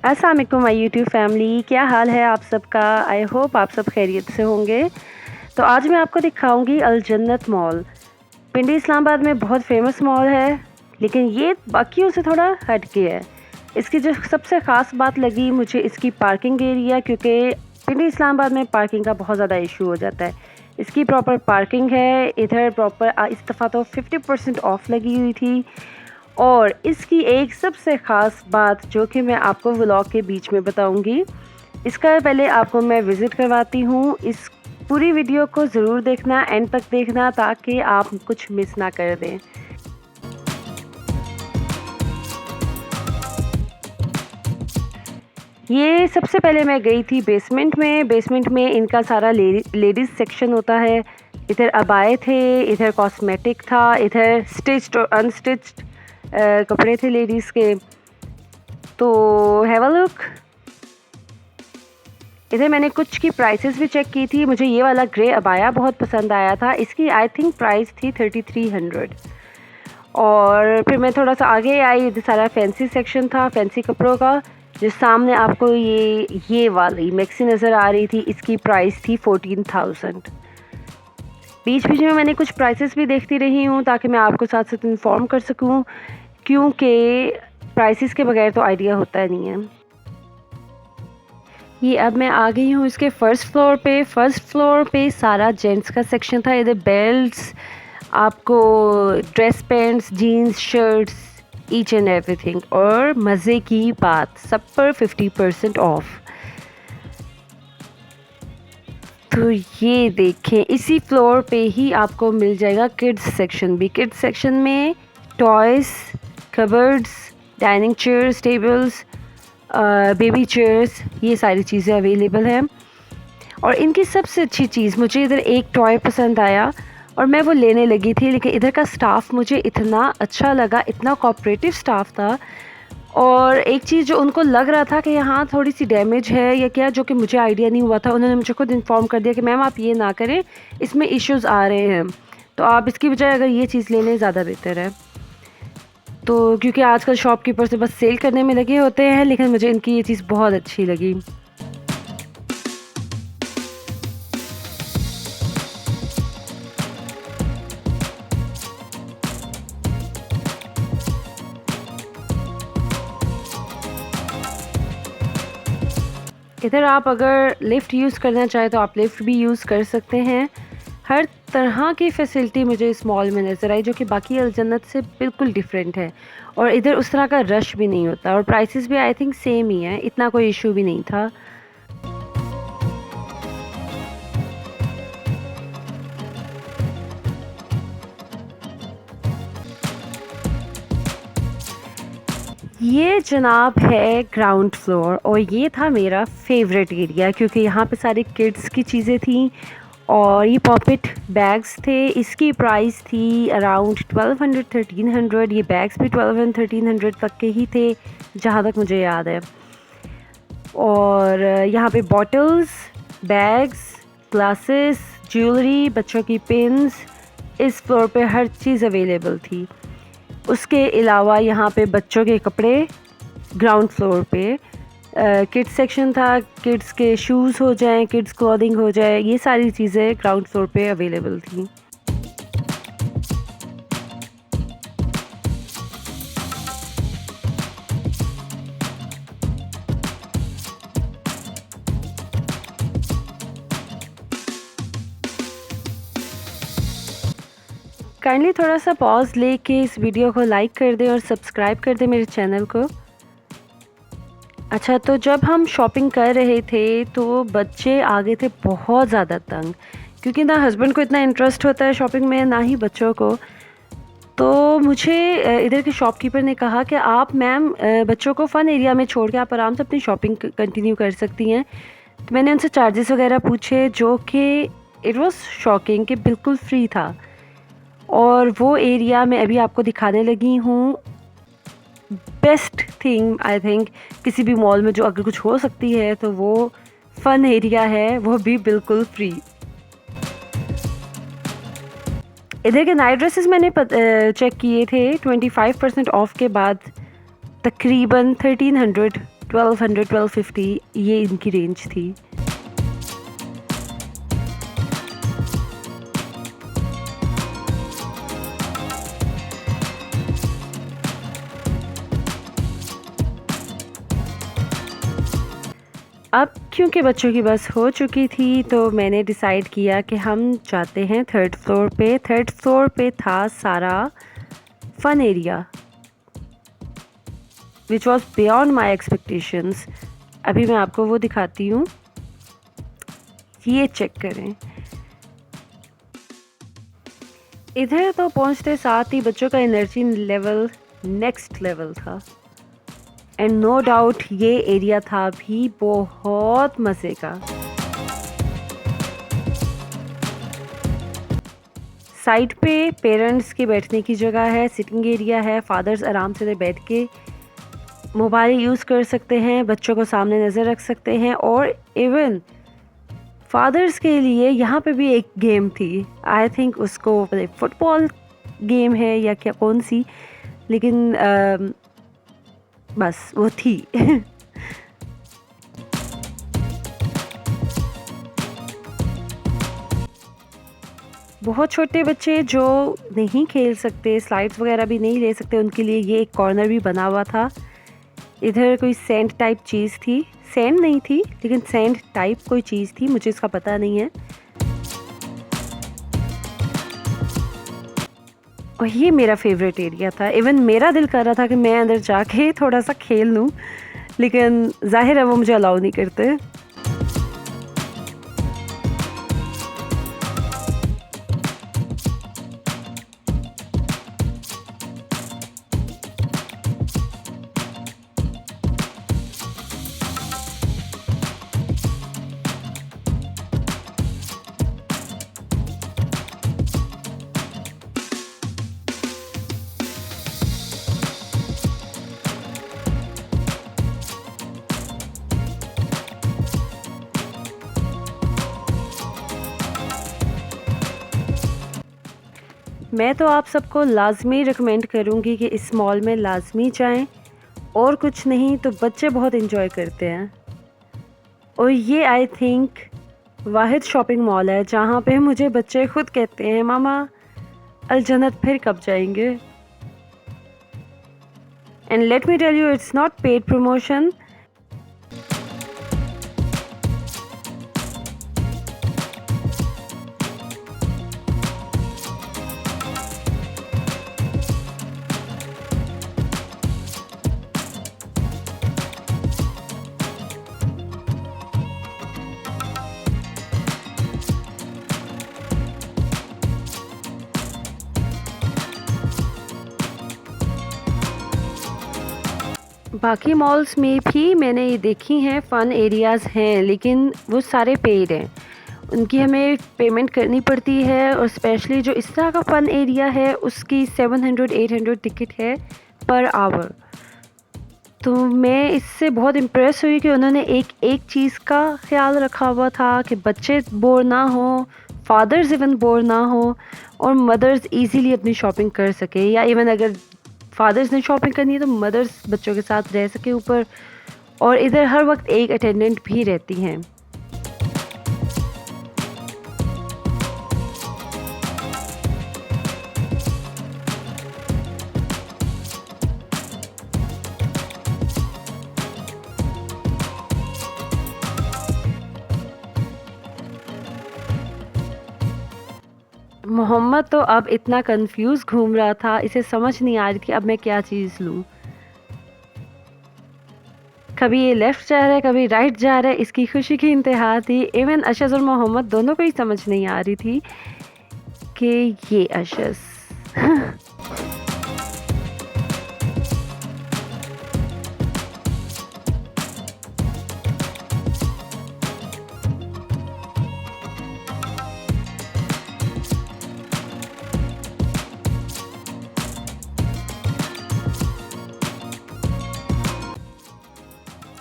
अस्सलाम वालेकुम my YouTube family, क्या हाल है आप सबका? आई होप आप सब खैरियत से होंगे। तो आज मैं आपको दिखाऊंगी अल जन्नत मॉल। पिंडी इस्लामाबाद में बहुत फेमस मॉल है, लेकिन ये बाकियों से थोड़ा हट के है। इसकी जो सबसे ख़ास बात लगी मुझे इसकी पार्किंग एरिया, क्योंकि पिंडी इस्लामाबाद में पार्किंग का बहुत ज़्यादा इशू हो जाता है। इसकी प्रॉपर पार्किंग है, इधर प्रॉपर इस दफ़ा तो 50% ऑफ लगी हुई थी। और इसकी एक सबसे ख़ास बात जो कि मैं आपको व्लॉग के बीच में बताऊंगी, इसका पहले आपको मैं विज़िट करवाती हूँ। इस पूरी वीडियो को ज़रूर देखना, एंड तक देखना, ताकि आप कुछ मिस ना कर दें। ये सबसे पहले मैं गई थी बेसमेंट में इनका सारा लेडीज़ सेक्शन होता है। इधर अबाए थे, इधर कॉस्मेटिक था, इधर स्टिच्ड और अनस्टिच्ड कपड़े थे लेडीज़ के। तो हैव अ लुक। इधर मैंने कुछ की प्राइसेस भी चेक की थी। मुझे ये वाला ग्रे अबाया बहुत पसंद आया था। इसकी आई थिंक प्राइस थी 3300। और फिर मैं थोड़ा सा आगे आई, इधर सारा फैंसी सेक्शन था, फैंसी कपड़ों का। जो सामने आपको ये वाली मैक्सी नज़र आ रही थी, इसकी प्राइस थी 14,000। बीच बीच में मैंने कुछ प्राइसेस भी देखती रही हूँ, ताकि मैं आपको साथ साथ इन्फॉर्म कर सकूँ, क्योंकि प्राइसेस के बगैर तो आइडिया होता नहीं है। ये अब मैं आ गई हूँ इसके फर्स्ट फ्लोर पे सारा जेंट्स का सेक्शन था। इधर बेल्ट्स, आपको dress pants, jeans, shirts, each and everything. और मज़े की बात, सब पर 50% ऑफ। तो ये देखें, इसी फ्लोर पे ही आपको मिल जाएगा किड्स सेक्शन भी। किड्स सेक्शन में toys, cupboards, dining chairs, tables, baby chairs, ये सारी चीज़ें अवेलेबल हैं। और इनकी सबसे अच्छी चीज़, मुझे इधर एक टॉय पसंद आया और मैं वो लेने लगी थी, लेकिन इधर का स्टाफ मुझे इतना अच्छा लगा, इतना कोऑपरेटिव स्टाफ था। और एक चीज़ जो उनको लग रहा था कि यहाँ थोड़ी सी डैमेज है या क्या, जो कि मुझे आइडिया नहीं हुआ था, उन्होंने मुझे खुद इन्फॉर्म कर दिया कि मैम आप ये ना करें, इसमें इश्यूज़ आ रहे हैं, तो आप इसकी बजाय अगर ये चीज़ ले लें ज़्यादा बेहतर है। तो क्योंकि आजकल शॉपकीपर से बस सेल करने में लगे होते हैं, लेकिन मुझे इनकी ये चीज़ बहुत अच्छी लगी। इधर आप अगर लिफ़्ट यूज़ करना चाहें तो आप लिफ़्ट भी यूज़ कर सकते हैं। हर तरह की फ़ैसिलिटी मुझे इस मॉल में नज़र आई, जो कि बाकी अल जन्नत से बिल्कुल डिफरेंट है। और इधर उस तरह का रश भी नहीं होता, और प्राइसेस भी आई थिंक सेम ही हैं, इतना कोई इशू भी नहीं था। ये जनाब है ग्राउंड फ्लोर, और ये था मेरा फेवरेट एरिया, क्योंकि यहाँ पे सारी किड्स की चीज़ें थी। और ये पॉकेट बैग्स थे, इसकी प्राइस थी अराउंड 1200-1300। ये बैग्स भी 1200-1300 तक के ही थे, जहाँ तक मुझे याद है। और यहाँ पे बॉटल्स, बैग्स, ग्लासेस, ज्वेलरी, बच्चों की पिन्स, इस फ्लोर पे हर चीज़ अवेलेबल थी। उसके अलावा यहाँ पे बच्चों के कपड़े ग्राउंड फ्लोर पे, किड्स सेक्शन था, किड्स के शूज़ हो जाएं, किड्स क्लॉथिंग हो जाए, ये सारी चीज़ें ग्राउंड फ्लोर पे अवेलेबल थी। काइंडली थोड़ा सा पॉज लेके इस वीडियो को लाइक कर दें और सब्सक्राइब कर दें मेरे चैनल को। अच्छा, तो जब हम शॉपिंग कर रहे थे तो बच्चे आ गए थे बहुत ज़्यादा तंग, क्योंकि ना हस्बैंड को इतना इंटरेस्ट होता है शॉपिंग में, ना ही बच्चों को। तो मुझे इधर के शॉपकीपर ने कहा कि आप मैम बच्चों को फ़न एरिया में छोड़ के आप आराम से अपनी शॉपिंग कंटिन्यू कर सकती हैं। तो मैंने उनसे चार्जेस वगैरह पूछे, जो कि इट वाज शॉकिंग कि बिल्कुल फ्री था। और वो एरिया मैं अभी आपको दिखाने लगी हूँ। बेस्ट थिंग आई थिंक किसी भी मॉल में जो अगर कुछ हो सकती है तो वो फ़न एरिया है, वो भी बिल्कुल फ्री। इधर के नाइट ड्रेसेस मैंने चेक किए थे, 25% ऑफ के बाद तकरीबन 1300 1200 1250 ये इनकी रेंज थी। अब क्योंकि बच्चों की बस हो चुकी थी तो मैंने डिसाइड किया कि हम जाते हैं थर्ड फ्लोर पे। थर्ड फ्लोर पे था सारा fun area which was beyond my expectations. अभी मैं आपको वो दिखाती हूँ, ये चेक करें। इधर तो पहुँचते साथ ही बच्चों का एनर्जी लेवल नेक्स्ट लेवल था एंड नो डाउट ये एरिया था भी बहुत मज़े का। साइड पे पेरेंट्स के बैठने की जगह है, सिटिंग एरिया है, फादर्स आराम से बैठ के मोबाइल यूज़ कर सकते हैं, बच्चों को सामने नज़र रख सकते हैं। और इवन फादर्स के लिए यहाँ पे भी एक गेम थी, आई थिंक उसको फुटबॉल गेम है या क्या कौन सी, लेकिन बस वो थी। बहुत छोटे बच्चे जो नहीं खेल सकते, स्लाइड्स वगैरह भी नहीं ले सकते, उनके लिए ये एक कॉर्नर भी बना हुआ था। इधर कोई सैंड टाइप चीज़ थी, सैंड नहीं थी लेकिन सैंड टाइप कोई चीज़ थी, मुझे इसका पता नहीं है। और ये मेरा फेवरेट एरिया था। इवन मेरा दिल कर रहा था कि मैं अंदर जाके थोड़ा सा खेल लूँ, लेकिन जाहिर है वो मुझे अलाउ नहीं करते। मैं तो आप सबको लाजमी रिकमेंड करूँगी कि इस मॉल में लाजमी जाएं, और कुछ नहीं तो बच्चे बहुत इन्जॉय करते हैं। और ये I think Wahid shopping mall है जहाँ पे मुझे बच्चे खुद कहते हैं मामा अल जन्नत फिर कब जाएंगे। And let me tell you it's not paid promotion. बाकी मॉल्स में भी मैंने ये देखी हैं फ़न एरियाज़ हैं, लेकिन वो सारे पेड हैं, उनकी हमें पेमेंट करनी पड़ती है। और स्पेशली जो इस तरह का फ़न एरिया है उसकी 700-800 टिकट है पर आवर। तो मैं इससे बहुत इम्प्रेस हुई कि उन्होंने एक एक चीज़ का ख्याल रखा हुआ था कि बच्चे बोर ना हो, फादर्स इवन बोर ना हो, और मदर्स इजीली अपनी शॉपिंग कर सके, या इवन अगर फादर्स ने शॉपिंग करनी है तो मदर्स बच्चों के साथ रह सके ऊपर। और इधर हर वक्त एक अटेंडेंट भी रहती हैं। मोहम्मद तो अब इतना कंफ्यूज घूम रहा था, इसे समझ नहीं आ रही थी अब मैं क्या चीज़ लूँ। कभी ये लेफ़्ट जा रहा है, कभी राइट जा रहा है, इसकी खुशी की इंतहा थी। इवन अशज और मोहम्मद दोनों को ही समझ नहीं आ रही थी कि ये अशज।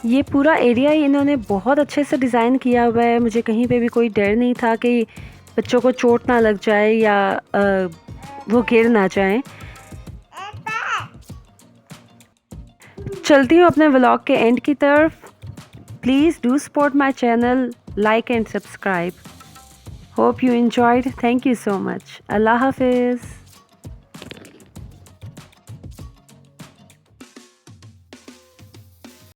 ये पूरा एरिया ही इन्होंने बहुत अच्छे से डिज़ाइन किया हुआ है। मुझे कहीं पे भी कोई डर नहीं था कि बच्चों को चोट ना लग जाए या वो गिर ना जाए। चलती हूँ अपने व्लॉग के एंड की तरफ। Please do support my channel, like and subscribe. Hope you enjoyed. Thank you so much. Allah Hafiz.